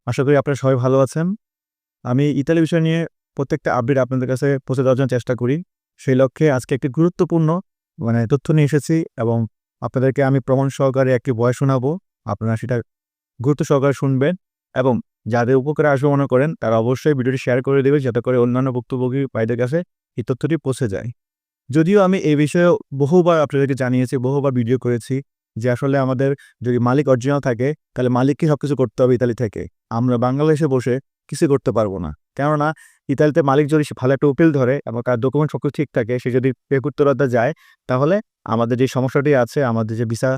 আশা করি আপনারা সবাই ভালো আছেন। আমি ইতালি বিষয় নিয়ে প্রত্যেকটা আপডেট আপনাদের কাছে পৌঁছে দেওয়ার জন্য চেষ্টা করি। সেই লক্ষ্যে আজকে একটি গুরুত্বপূর্ণ তথ্য নিয়ে এসেছি এবং আপনাদেরকে আমি প্রমাণ সহকারে একটি ভয়েস শোনাবো। আপনারা সেটা গুরুত্ব সহকারে শুনবেন এবং যাদের উপকারে আসবে মনে করেন তারা অবশ্যই ভিডিওটি শেয়ার করে দেবেন যাতে করে অন্যান্য ভুক্তভোগী ভাইদের কাছে এই তথ্যটি পৌঁছে যায়। যদিও আমি এই বিষয়ে বহুবার আপনাদেরকে জানিয়েছি, বহুবার ভিডিও করেছি যে আসলে আমাদের যদি মালিক অরিজিনাল থাকে তাহলে মালিককে সবকিছু করতে হবে ইতালি থেকে। আমরা বাংলাদেশে বসে কিছু করতে পারবো না। কেননা ইতালিতে মালিক যদি সে ভালো একটা উকিল ধরে এবং তার ডকুমেন্ট সবকিছু ঠিক থাকে, সে যদি পেকুত্তরতা যায় তাহলে আমাদের যে সমস্যাটি আছে, আমাদের যে ভিসা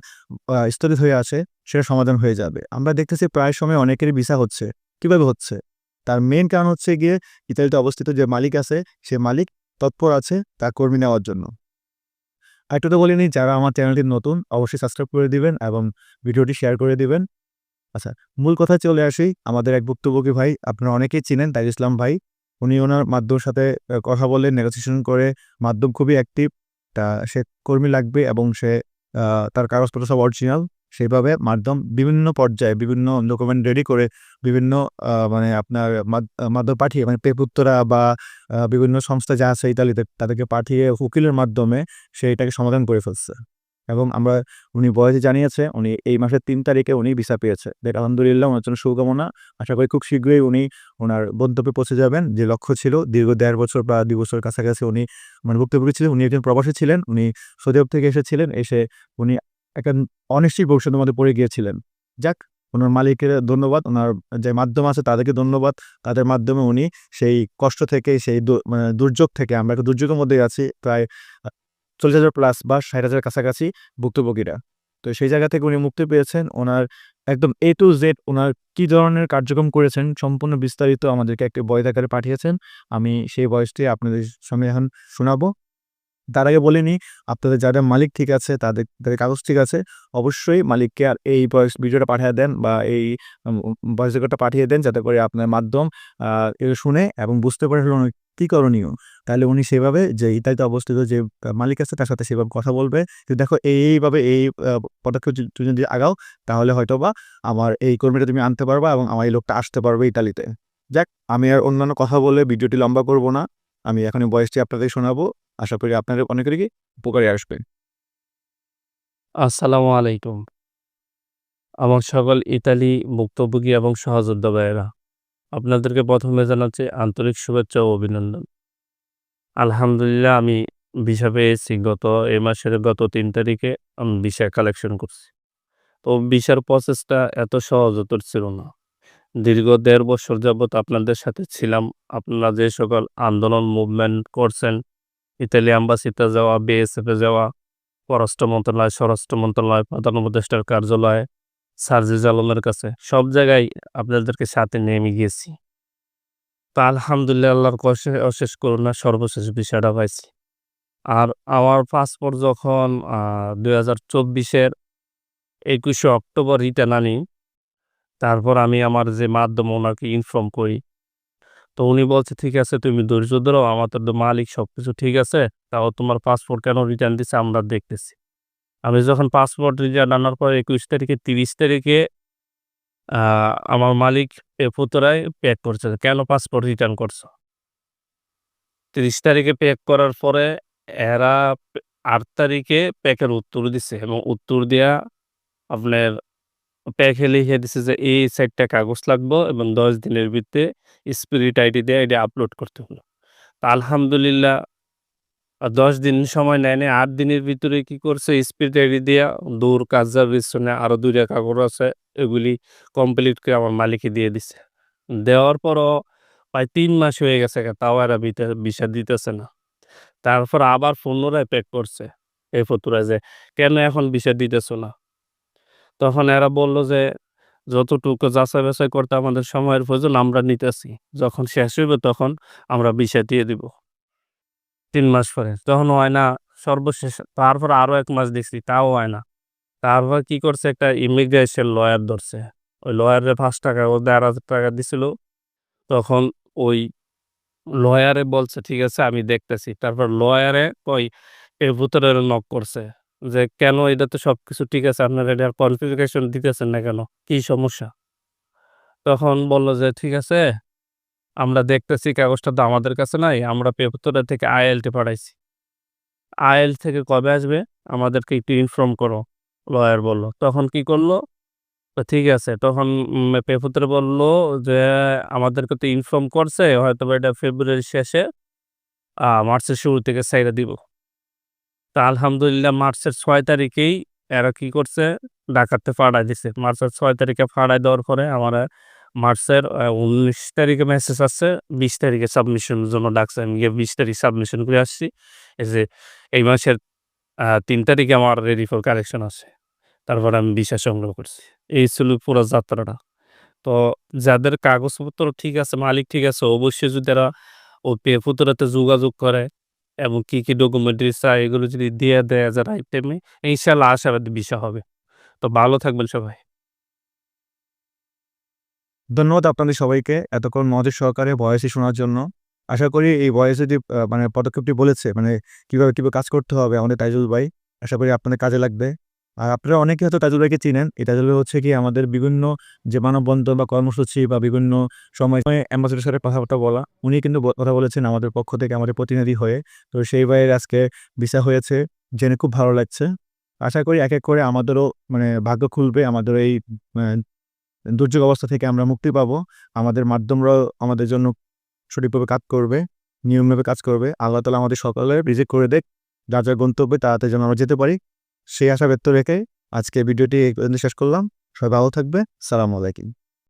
স্থগিত হয়ে আছে সেটা সমাধান হয়ে যাবে। আমরা দেখতেছি প্রায় সময় অনেকেরই ভিসা হচ্ছে। কিভাবে হচ্ছে? তার মেইন কারণ হচ্ছে গিয়ে ইতালিতে অবস্থিত যে মালিক আছে, সে মালিক তৎপর আছে তার কর্মী নেওয়ার জন্য। আরেকটু তো বলিনি, যারা আমার চ্যানেলটি নতুন অবশ্যই সাবস্ক্রাইব করে দিবেন এবং ভিডিওটি শেয়ার করে দিবেন। আচ্ছা, মূল কথায় চলে আসি। আমাদের এক ভুক্তভোগী ভাই, আপনারা অনেকেই চিনেন, তাইজুল ইসলাম ভাই। উনি ওনার মাধ্যমের সাথে কথা বলে নেগোসিয়েশন করে, মাধ্যম খুবই অ্যাক্টিভ। সে কর্মী লাগবে এবং সে তার কাগজপত্র সব অরিজিনাল। সেইভাবে মাধ্যম বিভিন্ন পর্যায়ে বিভিন্ন ডকুমেন্ট রেডি করে বিভিন্ন আপনার মাধ্যম পাঠিয়ে পেপুত্তরা বা বিভিন্ন সংস্থা যা আছে ইতালিতে তাদেরকে পাঠিয়ে উকিলের মাধ্যমে সে এটাকে সমাধান করে ফেলছে। এবং উনি বয়সে জানিয়েছে উনি এই মাসের ৩ তারিখে উনি ভিসা পেয়েছে। আলহামদুলিল্লাহ, ওনার জন্য শুভকামনা। আশা করি খুব শীঘ্রই উনি ওনার গন্তব্যে পৌঁছে যাবেন। যে লক্ষ্য ছিল দীর্ঘ ১.৫ বছর বা ২ বছর কাছাকাছি উনি ভুক্তভোগী ছিলেন। উনি একজন প্রবাসী ছিলেন। উনি সৌদি আরব থেকে এসেছিলেন। এসে উনি একটা অনিশ্চিত ভবিষ্যতের মধ্যে পড়ে গিয়েছিলেন। যাক, ওনার মালিকের ধন্যবাদ, ওনার যে মাধ্যম আছে তাদেরকে ধন্যবাদ। তাদের মাধ্যমে উনি সেই কষ্ট থেকে, সেই দুর্যোগ থেকে, আমরা একটা দুর্যোগের মধ্যেই আছি। প্রায় ৪০,০০০ প্লাস বা ৬০,০০০ কাছাকাছি ভুক্তভোগীরা। তো সেই জায়গা থেকে উনি মুক্তি পেয়েছেন। ওনার একদম A to Z ওনার কি ধরনের কার্যক্রম করেছেন সম্পূর্ণ বিস্তারিত আমাদেরকে একটি ভয়েস আকারে পাঠিয়েছেন। আমি সেই ভয়েসটি আপনাদের সামনে এখন শোনাবো। তার আগে বলে নিই, আপনাদের যাদের মালিক ঠিক আছে, তাদের কাগজ ঠিক আছে, অবশ্যই মালিককে আর এই ভয়েস ভিডিওটা পাঠিয়ে দেন বা এই ভয়েস রেকর্ডটা পাঠিয়ে দেন যাতে করে আপনার মাধ্যম এগুলো শুনে এবং বুঝতে পারে আসলে উনি কি করণীয়। তাহলে উনি সেভাবে যে ইতালিতে অবস্থিত যে মালিক আছে তার সাথে সেভাবে কথা বলবে যে, "দেখো এইভাবে এই পদক্ষেপ তুমি যদি আগাও তাহলে হয়তোবা আমার এই কর্মীটা তুমি আনতে পারবা এবং আমার এই লোকটা আসতে পারবে ইতালিতে।" যাক, আমি আর অন্যান্য কথা বলে ভিডিওটি লম্বা করব না। আমি এখন এই ভয়েসটি আপনাদের শোনাবো। আশা করি আপনাদের অনেকেরই উপকারে আসবে। আসসালামু আলাইকুম। আমার সকল ইতালি ভুক্তভোগী এবং সহযোদ্ধা ভাইয়েরা, আপনাদেরকে ১ম এ জানাচ্ছি আন্তরিক শুভেচ্ছা ও অভিনন্দন। আলহামদুলিল্লাহ আমি ভিসা পেয়েছি এই মাসের গত ৩ তারিখে আমি ভিসা কালেকশন করছি। তো ভিসার প্রসেসটা এত সহজতর ছিল না। দীর্ঘ ১.৫ বছর যাবৎ আপনাদের সাথে ছিলাম। আপনারা যে সকল আন্দোলন মুভমেন্ট করছেন, ইতালি এম্বাসিতে যাওয়া, বিএসএফ এ যাওয়া, পররাষ্ট্র মন্ত্রণালয়, স্বরাষ্ট্র মন্ত্রণালয়, প্রধান উপদেষ্টার কার্যালয়, সার্জিস আলমের কাছে সব জায়গায় আপনাদেরকে সাথে নিয়ে আমি গিয়েছি। তো আলহামদুলিল্লাহ আল্লাহর অশেষ করুণা সর্বশেষ ভিসাটা পাইছি। আর আমার পাসপোর্ট যখন ২০২৪-এর ২১শে অক্টোবর রিটার্ন আনি, তারপর আমি আমার যে মাধ্যম ওনাকে ইনফর্ম করি। তো উনি বলছে, "ঠিক আছে তুমি ধৈর্য ধরো, আমাদের তো মালিক সবকিছু ঠিক আছে। তাও তোমার পাসপোর্ট কেন রিটার্ন দিছে আমরা দেখতেছি।" আমি যখন পাসপোর্ট রিটার্ন আনার পর ২১ তারিখে ৩০ তারিখে আ আমার মালিক পুনরায় প্যাক করছে। "কেন পাসপোর্ট রিটার্ন করছো?" ৩০ তারিখে প্যাক করার পরে এরা ৮ তারিখে প্যাকের উত্তর দিছে এবং উত্তর দিয়া আপনার প্যাকে লিখে দিছে যে এই ৪ টা কাগজ লাগবো এবং ১০ দিনের ভিতরে স্পিরিট আইডি দিয়ে এটা আপলোড করতে হলো। তো আলহামদুলিল্লাহ ১০ দিন সময় নেয় নাই। ৮ দিনের ভিতরে কি করছে স্পিড আইডি দিয়া দৌড় কার্যার পেছনে আরো ২ টা কাগজ আছে। এগুলি কমপ্লিট করে আমার মালিকে দিয়ে দিছে। দেওয়ার পরও প্রায় ৩ মাস হয়ে গেছে তাও এরা ভিসা দিতেছে না। তারপর আবার পুনরায় প্যাক করছে এই ফতুরায় যে, "কেন এখন ভিসা দিতেছ না?" তখন এরা বলল যে, "যতটুকু যাচাই-বাছাই করতে আমাদের সময়ের প্রয়োজন আমরা নিতেছি। যখন শেষ হইবে তখন আমরা ভিসা দিয়ে দিব।" ৩ মাস পরে। তখন হয় না। সর্বশেষ তারপর আরো ১ মাস দেখছি, তাও হয় না। তারপর কি করছে একটা ইমিগ্রেশন লয়ার ধরছে। ওই লয়ারে ৳৫ ও ৳১,৫০০ দিছিল। তখন ওই লয়ারে বলছে, "ঠিক আছে আমি দেখতেছি।" তারপর লয়ারে কই এর ভেতরে নক করছে যে, "কেন এটা তো সবকিছু ঠিক আছে। আপনারা এটার কনফিগারেশন দিতেছেন না কেন? কি সমস্যা?" তখন বলল যে, "ঠিক আছে, আমরা দেখতেছি কাগজটা তো আমাদের কাছে নাই। আমরা পেপতরা থেকে আইএলটি পাঠাইছি। আইএল থেকে কবে আসবে আমাদেরকে একটু ইনফর্ম করো।" লয়ার বলল। তখন কি করল? তো ঠিক আছে। তখন পেপত্রে বলল যে, "আমাদেরকে তো ইনফর্ম করছে হয়তোবা এটা ফেব্রুয়ারির শেষে মার্চের শুরু থেকে ছাইড়া দিব।" তা আলহামদুলিল্লাহ মার্চের ৬ তারিখেই এরা কি করছে? ডাকাতে পাঠায় দিছে। মার্চের ৬ তারিখে পাঠায় দেওয়ার পরে আমারে মার্চের ১৯ তারিখে মেসেজ আসছে, ২০ তারিখে সাবমিশনের জন্য ডাকছে। আমি গিয়ে ২০ তারিখ সাবমিশন করে আসছি। এই যে এই মাসের ৩ তারিখে আমার রেডি ফর কারেকশন আছে। তারপরে আমি ভিসা সংগ্রহ করছি। এই ছিল পুরা যাত্রাটা। তো যাদের কাগজপত্র ঠিক আছে, মালিক ঠিক আছে, অবশ্যই যদি এরা ওই পেপুতরাতে যোগাযোগ করে এবং কি ডকুমেন্টারি চায় এগুলো যদি দিয়ে দেয় যে রাইট টাইমে, ইনশাআল্লাহ আশাবাদী ভিসা হবে। তো ভালো থাকবেন সবাই। ধন্যবাদ আপনাদের সবাইকে এতক্ষণ মনোযোগ সহকারে ভয়েসটি শোনার জন্য। আশা করি এই ভয়েসে যে মানে পদক্ষেপটি বলেছে মানে কিভাবে কাজ করতে হবে আমাদের তাইজুল ভাই, আশা করি আপনাদের কাজে লাগবে। আর আপনারা অনেকে হয়তো তাইজুল ভাইকে চিনেন। এই তাইজুল ভাই হচ্ছে গিয়ে আমাদের বিভিন্ন যে মানববন্ধন বা কর্মসূচি বা বিভিন্ন সময় অ্যাম্বাসেডরের সাথে কথাবার্তা বলা। উনি কিন্তু কথা বলেছেন আমাদের পক্ষ থেকে আমাদের প্রতিনিধি হয়ে। তো সেই ভাইয়ের আজকে ভিসা হয়েছে জেনে খুব ভালো লাগছে। আশা করি এক করে আমাদেরও মানে ভাগ্য খুলবে। আমাদের এই আ দুর্যোগ অবস্থা থেকে আমরা মুক্তি পাবো। আমাদের মাধ্যমরাও আমাদের জন্য সঠিকভাবে কাজ করবে, নিয়মভাবে কাজ করবে। আল্লাহ তাআলা আমাদের সকলের রিজিক করে দেক। যার গন্তব্যে তাড়াতাড়ি যেন আমরা যেতে পারি। সেই আশা ব্যক্ত রেখে আজকে ভিডিওটি এই পর্যন্ত শেষ করলাম। সবাই ভালো থাকবে। সালামু আলাইকুম।